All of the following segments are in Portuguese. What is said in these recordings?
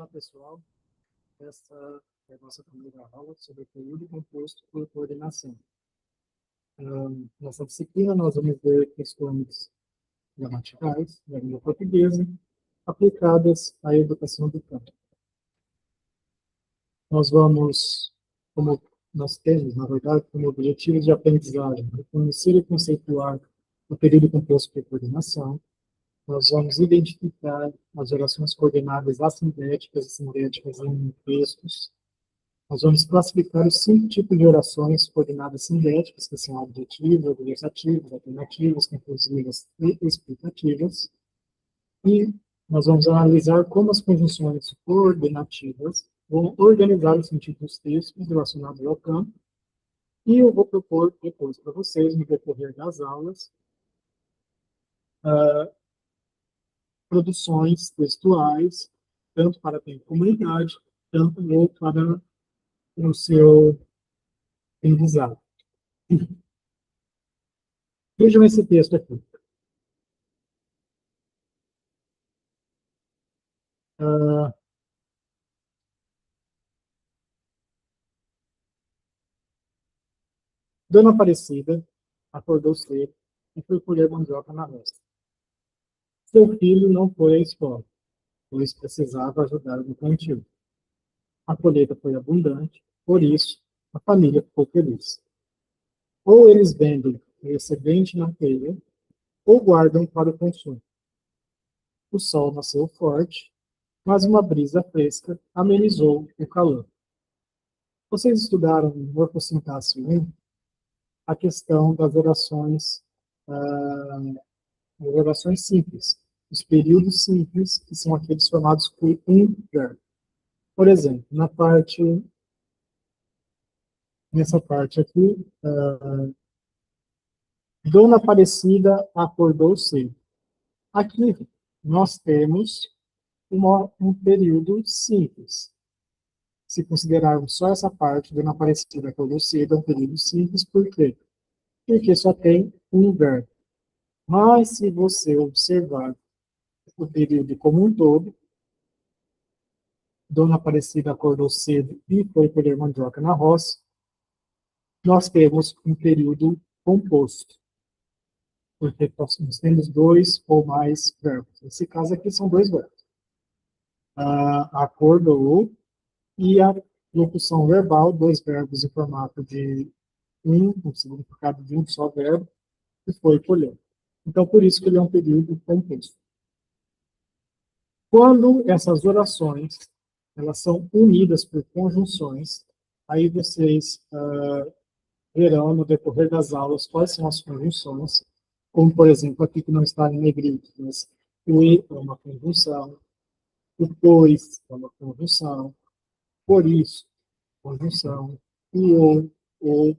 Olá, pessoal. Essa é a nossa primeira aula sobre período composto por coordenação. Nessa disciplina, nós vamos ver questões gramaticais da língua portuguesa aplicadas à educação do campo. Como nós temos, na verdade, como objetivo de aprendizagem, reconhecer e conceituar o período composto por coordenação. Nós vamos identificar as orações coordenadas assindéticas e sindéticas em textos. Nós vamos classificar os 5 tipos de orações coordenadas sindéticas, que são adjetivas, adversativas, alternativas, conclusivas e explicativas. E nós vamos analisar como as conjunções coordenativas vão organizar o sentido dos textos relacionados ao campo. E eu vou propor depois para vocês, no decorrer das aulas, produções textuais, tanto para a comunidade, tanto para o seu aprendizado. Vejam esse texto aqui. Dona Aparecida acordou cedo e foi colher mandioca na roça. Seu filho não foi à escola, pois precisava ajudar no plantio. A colheita foi abundante, por isso a família ficou feliz. Ou eles vendem o excedente na feira, ou guardam para o consumo. O sol nasceu forte, mas uma brisa fresca amenizou o calor. Vocês estudaram em Morfossintaxe 1 a questão das orações simples, os períodos simples, que são aqueles formados por um verbo. Por exemplo, nessa parte aqui, Dona Aparecida acordou cedo. Aqui nós temos um período simples. Se considerarmos só essa parte, Dona Aparecida acordou cedo, é um período simples, por quê? Porque só tem um verbo. Mas se você observar o período como um todo, Dona Aparecida acordou cedo e foi colher mandioca na roça, nós temos um período composto, porque nós temos 2 ou mais verbos. Nesse caso aqui são 2 verbos. Acordou e a locução verbal, 2 verbos em formato de um significado de um só verbo, que foi colher. Então, por isso que ele é um período composto. Quando essas orações elas são unidas por conjunções, aí vocês verão no decorrer das aulas quais são as conjunções, como, por exemplo, aqui que não está em negrito, mas o e é uma conjunção, o pois é uma conjunção, por isso, conjunção, e ou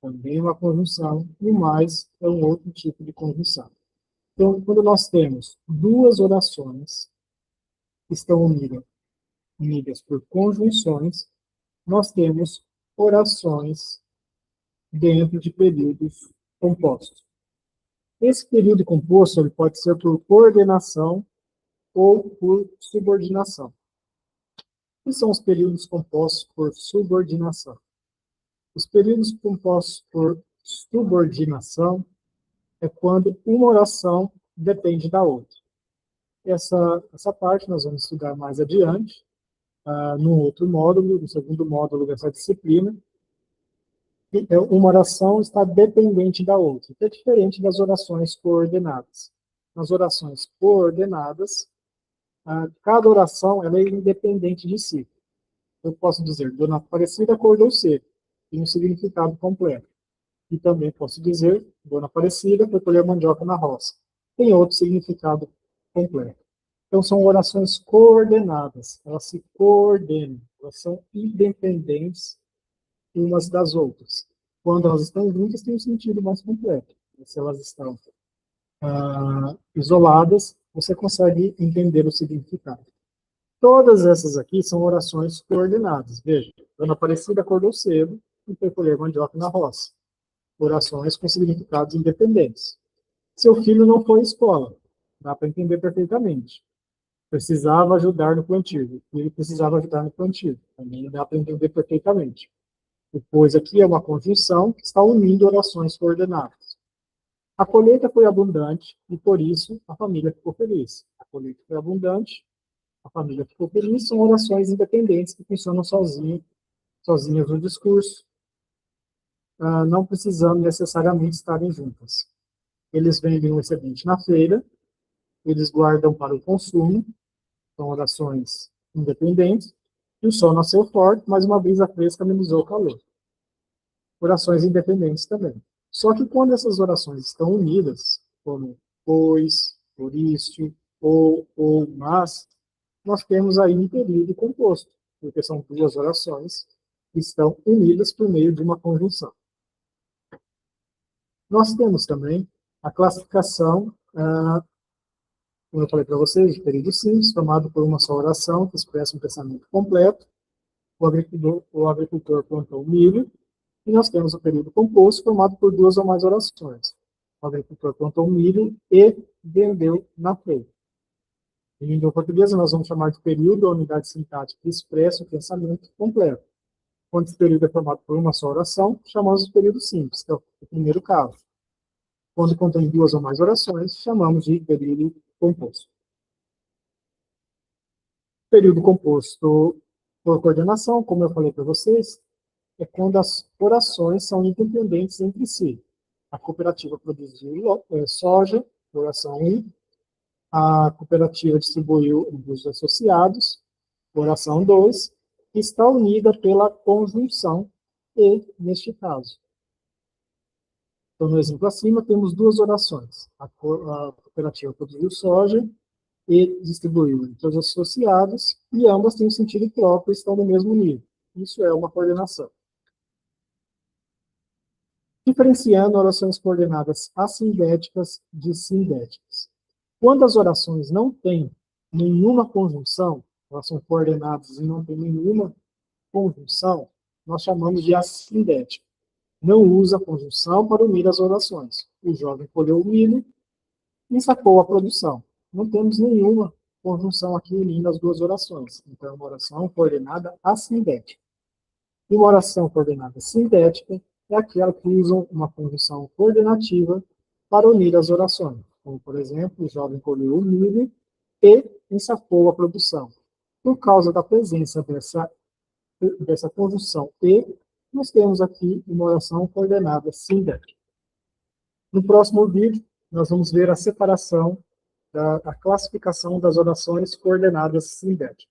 também é uma conjunção, e mais é um outro tipo de conjunção. Então, quando nós temos 2 orações que estão unidas por conjunções, nós temos orações dentro de períodos compostos. Esse período composto ele pode ser por coordenação ou por subordinação. O que são os períodos compostos por subordinação? Os períodos compostos por subordinação é quando uma oração depende da outra. Essa parte nós vamos estudar mais adiante, no outro módulo, no segundo módulo dessa disciplina. Uma oração está dependente da outra, que é diferente das orações coordenadas. Nas orações coordenadas, cada oração ela é independente de si. Eu posso dizer, Dona Aparecida acordou cedo, tem um significado completo. E também posso dizer, Dona Aparecida foi colher mandioca na roça. Tem outro significado completo. Então, são orações coordenadas, elas se coordenam, elas são independentes umas das outras. Quando elas estão juntas, tem um sentido mais completo. Se elas estão isoladas, você consegue entender o significado. Todas essas aqui são orações coordenadas. Veja, Dona Aparecida acordou cedo e foi colher mandioca na roça. Orações com significados independentes. Seu filho não foi à escola. Dá para entender perfeitamente. precisava ajudar no plantio. Ele precisava ajudar no plantio. Também dá para entender perfeitamente. Depois aqui é uma conjunção que está unindo orações coordenadas. A colheita foi abundante e, por isso, a família ficou feliz. A colheita foi abundante, a família ficou feliz. São orações independentes que funcionam sozinhas no discurso, não precisando necessariamente estarem juntas. Eles vendem o excedente na feira, eles guardam para o consumo, são orações independentes, e o sol nasceu forte, mas uma brisa fresca amenizou o calor. Orações independentes também. Só que quando essas orações estão unidas, como pois, por isso, ou, mas, nós temos aí um período composto, porque são duas orações que estão unidas por meio de uma conjunção. Nós temos também a classificação, como eu falei para vocês, de período simples, formado por uma só oração que expressa um pensamento completo. O agricultor plantou milho, e nós temos o período composto, formado por duas ou mais orações. O agricultor plantou milho e vendeu na feira. Em língua portuguesa, nós vamos chamar de período a unidade sintática que expressa o pensamento completo. Quando esse período é formado por uma só oração, chamamos de período simples, que é o primeiro caso. Quando contém duas ou mais orações, chamamos de período composto. Período composto por coordenação, como eu falei para vocês, é quando as orações são independentes entre si. A cooperativa produziu soja, oração 1. A cooperativa distribuiu os associados, oração 2, que está unida pela conjunção e, neste caso. Então, no exemplo acima, temos duas orações. A cooperativa produziu soja e distribuiu entre os associados, e ambas têm um sentido próprio e estão no mesmo nível. Isso é uma coordenação. Diferenciando orações coordenadas assindéticas de sindéticas. Quando as orações não têm nenhuma conjunção, elas são coordenadas e não têm nenhuma conjunção, nós chamamos de assindética. Não usa a conjunção para unir as orações. O jovem colheu o milho e sacou a produção. Não temos nenhuma conjunção aqui unindo as duas orações. Então, é uma oração coordenada assindética. E uma oração coordenada sindética é aquela que usa uma conjunção coordenativa para unir as orações. Como, por exemplo, o jovem colheu o milho e ensacou a produção. Por causa da presença dessa conjunção e, nós temos aqui uma oração coordenada sindética. No próximo vídeo, nós vamos ver a separação, a classificação das orações coordenadas sindéticas.